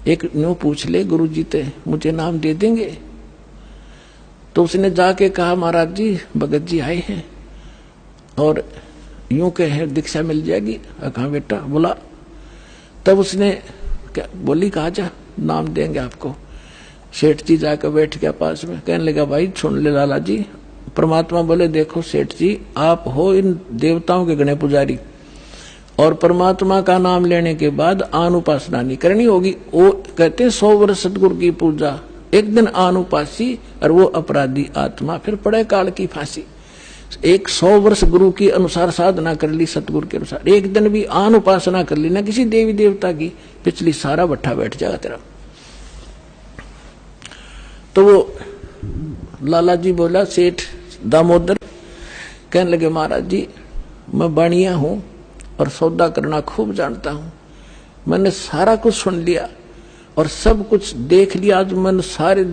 एक न्यू पूछ ले गुरु जी ते मुझे नाम दे देंगे। तो उसने जाके कहा महाराज जी भगत जी आए हैं और यूं कहे दीक्षा मिल जाएगी। कहा बेटा बोला। तब उसने क्या बोली, कहा जा नाम देंगे आपको। सेठ जी जाकर बैठ गया पास में, कहने लगा भाई सुन ले लाला जी। परमात्मा बोले देखो सेठ जी आप हो इन देवताओं के गणे पुजारी और परमात्मा का नाम लेने के बाद अनुपासना नहीं करनी होगी। वो कहते 100 वर्ष सतगुरु की पूजा, एक दिन अनुपासी और वो अपराधी आत्मा फिर पड़े काल की फांसी। 100 वर्ष गुरु की अनुसार साधना कर ली, सतगुरु के अनुसार एक दिन भी अनुपासना कर ली ना किसी देवी देवता की, पिछली सारा भट्ठा बैठ जाएगा तेरा। तो वो लाला जी बोला सेठ दामोदर, कहने लगे महाराज जी मैं बाणिया हूं और सौदा करना खूब जानता हूं। मैंने सारा कुछ सुन लिया और सब कुछ देख लिया। आज मैंने सारे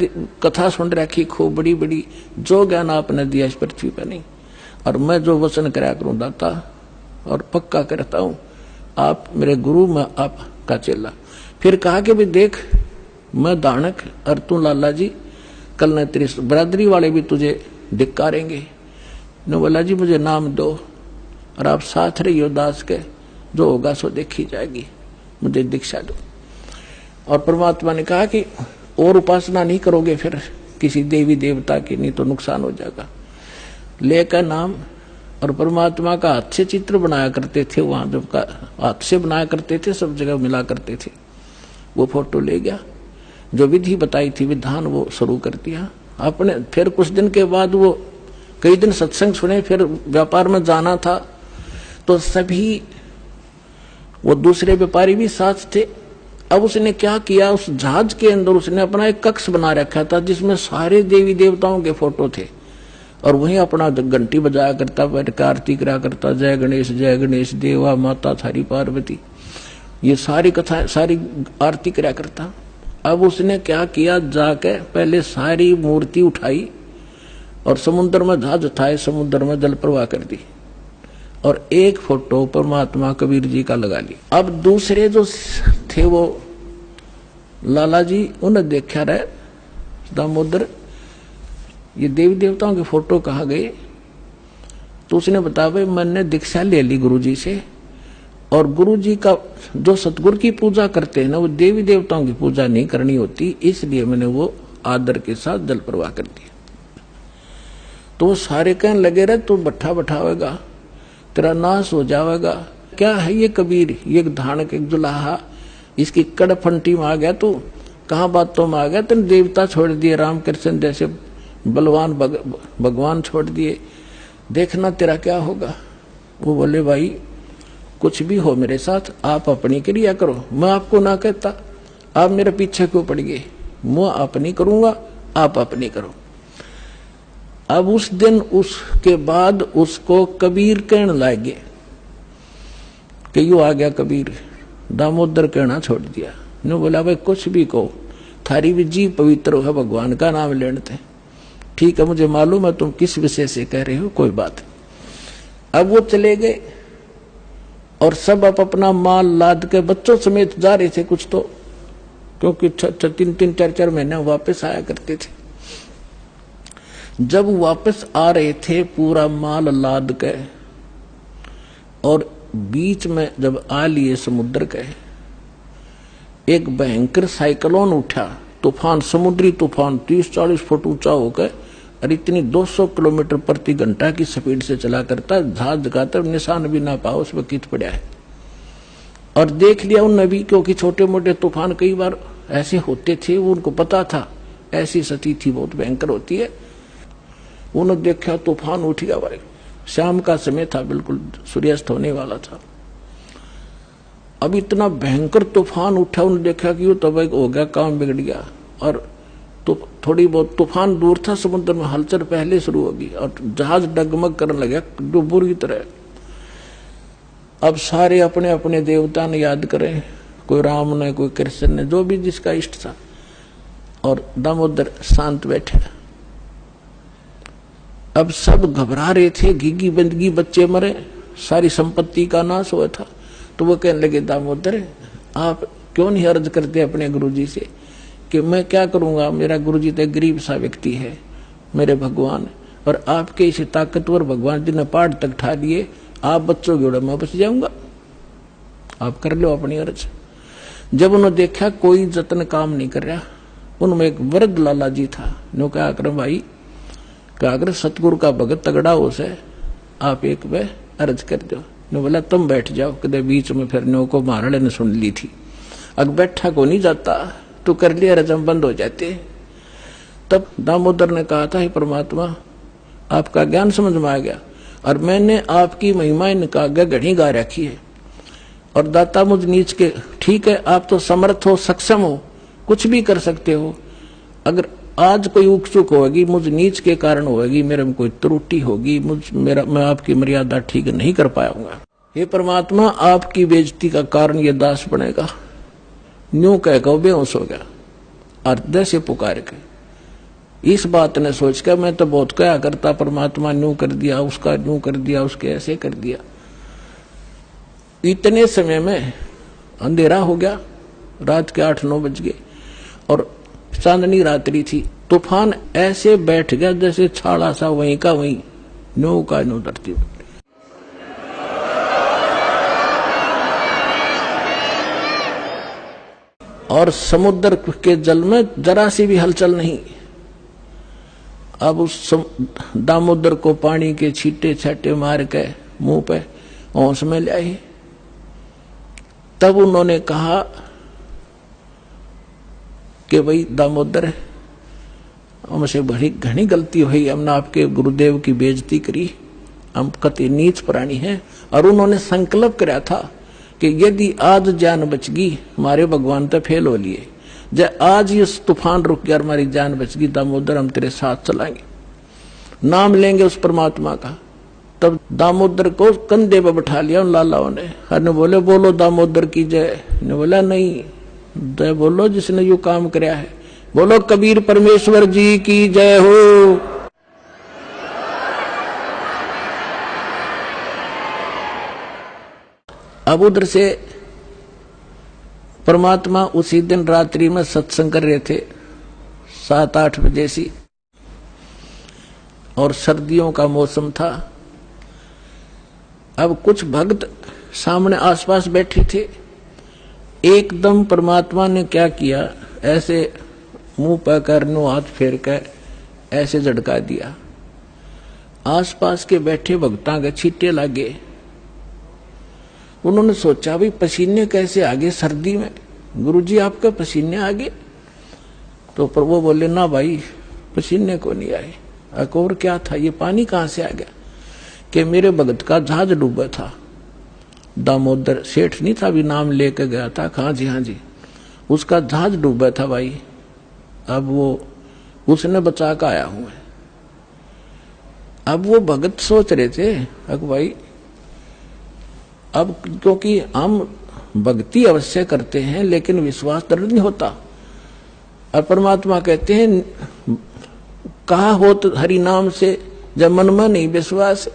कथा सुन रखी खूब बड़ी बड़ी, जो ज्ञान आपने दिया इस पृथ्वी पर नहीं। और मैं जो वचन कराया करूं दाता और पक्का करता हूं, आप मेरे गुरु मैं आपका चेला। फिर कहा कि भी देख मैं दानक और तू लाला जी, कल न तेरी बरादरी वाले भी तुझे धिक्कारेंगे। ने बोला जी मुझे नाम दो और आप साथ रहियो दास के, जो होगा सो देखी जाएगी, मुझे दीक्षा दो। और परमात्मा ने कहा कि और उपासना नहीं करोगे फिर किसी देवी देवता की, नहीं तो नुकसान हो जाएगा। लेकर नाम और परमात्मा का हाथ से चित्र बनाया करते थे, वहां जब का हाथ से बनाया करते थे सब जगह मिला करते थे। वो फोटो ले गया, जो विधि बताई थी विधान वो शुरू कर दिया आपने। फिर कुछ दिन के बाद वो कई दिन सत्संग सुने, फिर व्यापार में जाना था तो सभी वो दूसरे व्यापारी भी साथ थे। अब उसने क्या किया, उस जहाज के अंदर उसने अपना एक कक्ष बना रखा था जिसमें सारे देवी देवताओं के फोटो थे और वहीं अपना घंटी बजाया करता, बैठ आरती करा करता, जय गणेश देवा माता थारी पार्वती, ये सारी कथा सारी आरती करा करता। अब उसने क्या किया, जाके पहले सारी मूर्ति उठाई और समुद्र में जहाज उठाए, समुद्र में जल प्रवाह कर दी और एक फोटो परमात्मा कबीर जी का लगा ली। अब दूसरे जो थे वो लाला जी, उन्हें देखा रहे दामोदर ये देवी देवताओं के फोटो कहाँ गए। तो उसने बताया भाई मैंने दीक्षा ले ली गुरु जी से और गुरु जी का जो सतगुरु की पूजा करते हैं ना वो देवी देवताओं की पूजा नहीं करनी होती, इसलिए मैंने वो आदर के साथ जल प्रवाह कर दिया। तो वो सारे कहने लगे रहे तू भट्ठा बैठावेगा, तेरा नाश हो जाएगा। क्या है ये कबीर, ये धानक एक जुलाहा, इसकी कड़फंटी में आ गया तू, कहाँ बातों में आ गया, तेने देवता छोड़ दिए, रामकृष्ण जैसे बलवान भगवान छोड़ दिए, देखना तेरा क्या होगा। वो बोले भाई कुछ भी हो मेरे साथ, आप अपनी क्रिया करो, मैं आपको ना कहता, आप मेरे पीछे क्यों पड़ गए, मैं अपनी करूंगा आप अपनी करो। अब उस दिन उसके बाद उसको कबीर कहने लगे कि यू आ गया कबीर, दामोदर कहना छोड़ दिया। ने बोला भाई कुछ भी कहो, थारी भी जी पवित्र है, भगवान का नाम लेते। ठीक है मुझे मालूम है तुम किस विषय से कह रहे हो, कोई बात। अब वो चले गए और सब अपना माल लाद के बच्चों समेत जा रहे थे कुछ तो, क्योंकि 3-3 4-4 महीने वापस आया करते थे। जब वापस आ रहे थे पूरा माल लाद के और बीच में जब आ लिए समुद्र के, एक भयंकर साइक्लोन उठा, तूफान, समुद्री तूफान 30-40 फुट ऊंचा होकर और इतनी 200 किलोमीटर प्रति घंटा की स्पीड से चला करता, जहाज का तब निशान भी ना पाओ उसमें कित पड़ा है। और देख लिया उन नबी, क्योंकि छोटे मोटे तूफान कई बार ऐसे होते थे, वो उनको पता था ऐसी स्थिति थी बहुत भयंकर होती है। उन्होंने देखा तूफान उठ गया भाई, शाम का समय था, बिल्कुल सूर्यास्त होने वाला था। अब इतना भयंकर तूफान उठा, उन्होंने देखा कि वो तब हो गया, काम बिगड़ गया। और तो थोड़ी बहुत तूफान दूर था, समुद्र में हलचल पहले शुरू होगी और जहाज डगमग करने लगा डुबुर की तरह। अब सारे अपने अपने देवता ने याद करें, कोई राम ने, कोई कृष्ण ने, जो भी जिसका इष्ट था। और दामोदर शांत बैठे। अब सब घबरा रहे थे, घिगी बंदगी, बच्चे मरे, सारी संपत्ति का नाश हुआ था। तो वो कहने लगे दामोदर आप क्यों नहीं अर्ज करते अपने गुरुजी से कि मैं क्या करूंगा, मेरा गुरुजी तो गरीब सा व्यक्ति है, मेरे भगवान, और आपके इस ताकतवर भगवान जी ने पहाड़ तक ठा लिए, आप बच्चों के मैं बच जाऊंगा, आप कर लो अपनी अर्ज। जब उन्होंने देखा कोई जतन काम नहीं कर रहा, उनमें एक वृद्ध लाला जी था, नो क्या कर भाई, क्या कर सतगुरु का भगत तगड़ा हो से, आप एक वे अर्ज कर दो। ने बोला तुम बैठ जाओ, कदे बीच में फिर नो को महाराणे ने सुन ली थी, अग बैठा को नहीं जाता, तू कर लिया रजम बंद हो जाते। तब दामोदर ने कहा था, हे परमात्मा आपका ज्ञान समझ में आ गया, और मैंने आपकी महिमाएं निकाल घड़ी गा रखी है, और दाता मुझ नीच के, ठीक है आप तो समर्थ हो, सक्षम हो, कुछ भी कर सकते हो, अगर आज कोई उक चुक होगी मुझ नीच के कारण होगी, मेरे में कोई त्रुटि होगी, मैं आपकी मर्यादा ठीक नहीं कर पाऊंगा, हे परमात्मा आपकी बेइज्जती का कारण ये दास बनेगा। न्यू कह के बेहोश हो गया, हृदय से पुकार के इस बात ने सोच कर मैं तो बहुत क्या करता, परमात्मा न्यू कर दिया, उसका न्यू कर दिया, उसके ऐसे कर दिया। इतने समय में अंधेरा हो गया, रात के 8-9 बज गए, और चांदनी रात्रि थी। तूफान ऐसे बैठ गया जैसे छाड़ा सा वहीं का वहीं, न्यू का न्यू धरती में। और समुद्र के जल में जरा सी भी हलचल नहीं। अब उस दामोदर को पानी के छींटे छाटे मार के मुंह पे होश में ले आई। तब उन्होंने कहा कि भाई दामोदर हमसे बड़ी घनी गलती हुई, हमने आपके गुरुदेव की बेइज्जती करी, हम कति नीच प्राणी हैं। और उन्होंने संकल्प कराया था कि यदि आज जान बच गई, हमारे भगवान तो फेल हो लिए, जब आज ये तूफान रुक गया, हमारी जान बच गई, दामोदर हम तेरे साथ चलाएंगे, नाम लेंगे उस परमात्मा का। तब दामोदर को कंधे पे बैठा लिया उन लालाओं ने, हर ने बोले बोलो दामोदर की जय। ने बोला नहीं, जय बोलो जिसने यू काम कराया है, बोलो कबीर परमेश्वर जी की जय हो। अब उधर से परमात्मा उसी दिन रात्रि में सत्संग कर रहे थे 7-8 बजे सी, और सर्दियों का मौसम था। अब कुछ भक्त सामने आसपास बैठे थे, एकदम परमात्मा ने क्या किया, ऐसे मुंह पर करनो हाथ फेर कर ऐसे झटका दिया, आसपास के बैठे भक्तां के छींटे लगे। उन्होंने सोचा भी पसीने कैसे आगे सर्दी में, गुरुजी आपके पसीने आगे? तो पर वो बोले ना भाई पसीने को नहीं आए। और क्या था, ये पानी कहां से आ गया? कि मेरे भगत का जहाज डूबा था, दामोदर सेठ नहीं था, अभी नाम लेके गया था, हाँ जी, उसका जहाज डूबा था भाई, अब वो उसने बचा कर आया हूं। अब वो भगत सोच रहे थे अब भाई, अब क्योंकि हम भक्ति अवश्य करते हैं लेकिन विश्वास दृढ़ नहीं होता, और परमात्मा कहते हैं कहा हो तो हरि नाम से, जब मन में नहीं विश्वास,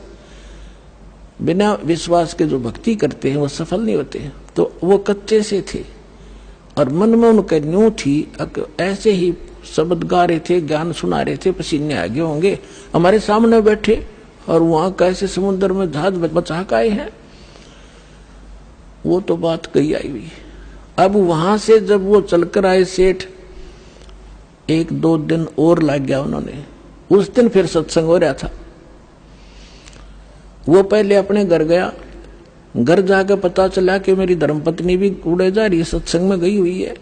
बिना विश्वास के जो भक्ति करते हैं वो सफल नहीं होते हैं। तो वो कच्चे से थे और मन में उनके न्यू थी, ऐसे ही शब्द गा रहे थे, ज्ञान सुना रहे थे, पसीने आगे होंगे, हमारे सामने बैठे और वहां कैसे समुद्र में जहाज बचा के आए हैं। वो तो बात कही आई हुई। अब वहां से जब वो चलकर आए सेठ, 1-2 दिन और लग गया उन्होंने। उस दिन फिर सत्संग हो रहा था। वो पहले अपने घर गया, घर जाकर पता चला कि मेरी धर्मपत्नी भी उड़े जा रही है, सत्संग में गई हुई है।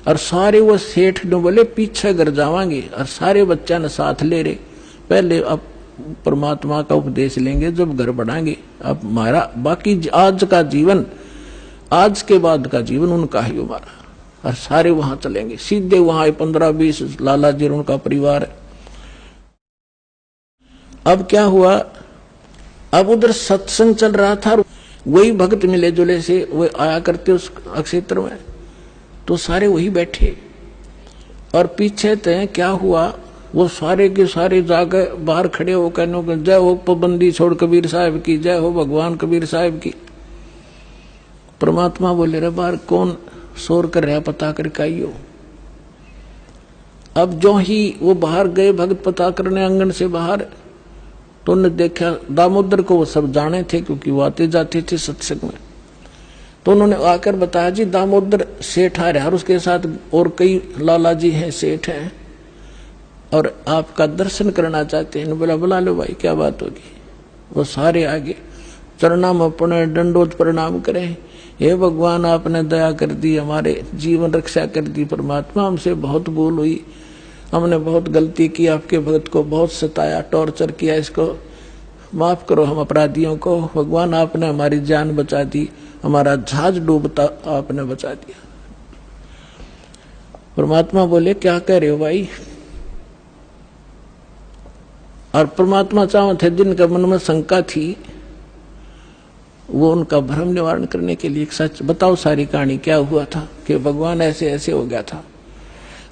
और सारे वो सेठ ने बोले पीछे घर जावांगे, और सारे बच्चा ने साथ ले रहे, पहले अब परमात्मा का उपदेश लेंगे जब घर बढ़ाएंगे, अब हमारा बाकी आज का जीवन, आज के बाद का जीवन उनका ही हमारा। और सारे वहां चलेंगे, सीधे वहां 15-20 लाला जी उनका परिवार है। अब क्या हुआ, अब उधर सत्संग चल रहा था, वही भक्त मिले जुले से वो आया करते उस क्षेत्र में, तो सारे वही बैठे। और पीछे तय क्या हुआ, वो सारे के सारे जाके बाहर खड़े होकर जय हो पाबंदी छोड़ कबीर साहब की, जय हो भगवान कबीर साहब की। परमात्मा बोले रे बाहर कौन शोर कर रहा पता करके आइयो। अब जो ही वो बाहर गए भगत पता करने आंगन से बाहर, तो उन्होंने देखा दामोदर को, वो सब जाने थे क्योंकि वो आते जाते थे सत्संग में। तो उन्होंने आकर बताया जी दामोदर सेठ आ रहा है और उसके साथ और कई लाला जी हैं, सेठ हैं, और आपका दर्शन करना चाहते हैं। बोला बुला लो भाई, क्या बात होगी। वो सारे आगे चरणाम अपने दंडोत प्रणाम करें। हे भगवान, आपने दया कर दी, हमारे जीवन रक्षा कर दी। परमात्मा, हमसे बहुत भूल हुई, हमने बहुत गलती की, आपके भक्त को बहुत सताया, टॉर्चर किया, इसको माफ करो हम अपराधियों को। भगवान, आपने हमारी जान बचा दी, हमारा जहाज डूबता आपने बचा दिया। परमात्मा बोले क्या कह रहे हो भाई। और परमात्मा चाहते थे जिनका मन में शंका थी, वो उनका भ्रम निवारण करने के लिए एक सच बताओ, सारी कहानी क्या हुआ था कि भगवान ऐसे ऐसे हो गया था।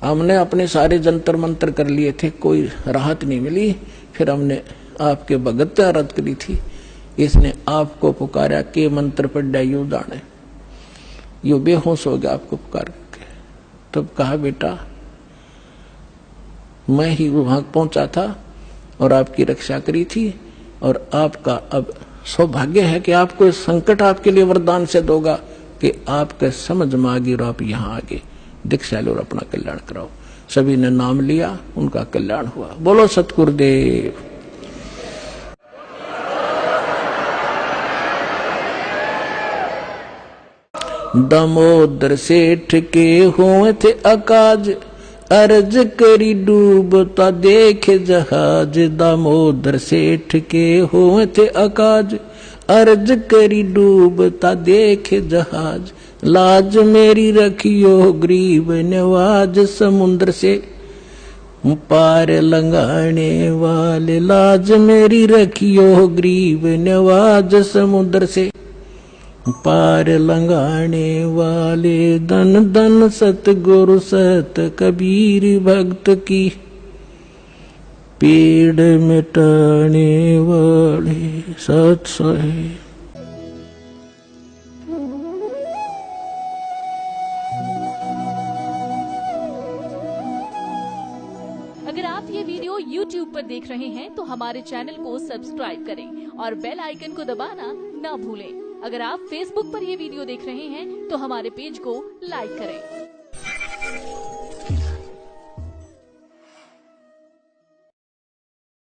हमने अपने सारे जंतर मंत्र कर लिए थे, कोई राहत नहीं मिली। फिर हमने आपके भगत आराध करी थी, इसने आपको पुकारा के मंत्र पर डायू दाने, यो बेहोश हो गया आपको पुकार करके। तब कहा बेटा मैं ही वहां पहुंचा था और आपकी रक्षा करी थी, और आपका अब सौभाग्य है कि आपको इस संकट आपके लिए वरदान से दोगा कि आपके समझ में आ गई और आप यहाँ आगे दीक्षा लो और अपना कल्याण कराओ। सभी ने नाम लिया, उनका कल्याण हुआ। बोलो सतगुरुदेव। दामोदर सेठ के हुए थे अकाज, अर्ज करी डूबता देखे जहाज। दामोदर सेठ के हुए थे अकाज, अर्ज करी डूबता देखे जहाज। लाज मेरी रखियो गरीब नवाज, समुद्र से पार लंघाने वाले। लाज मेरी रखियो गरीब नवाज, समुद्र से पार लंघाने वाले। धन धन सतगुरु सत कबीर भक्त की, पीड़ मिटाने वाले सत साहिब। अगर आप ये वीडियो YouTube पर देख रहे हैं तो हमारे चैनल को सब्सक्राइब करें और बेल आइकन को दबाना ना भूलें। अगर आप Facebook पर ये वीडियो देख रहे हैं तो हमारे पेज को लाइक करें।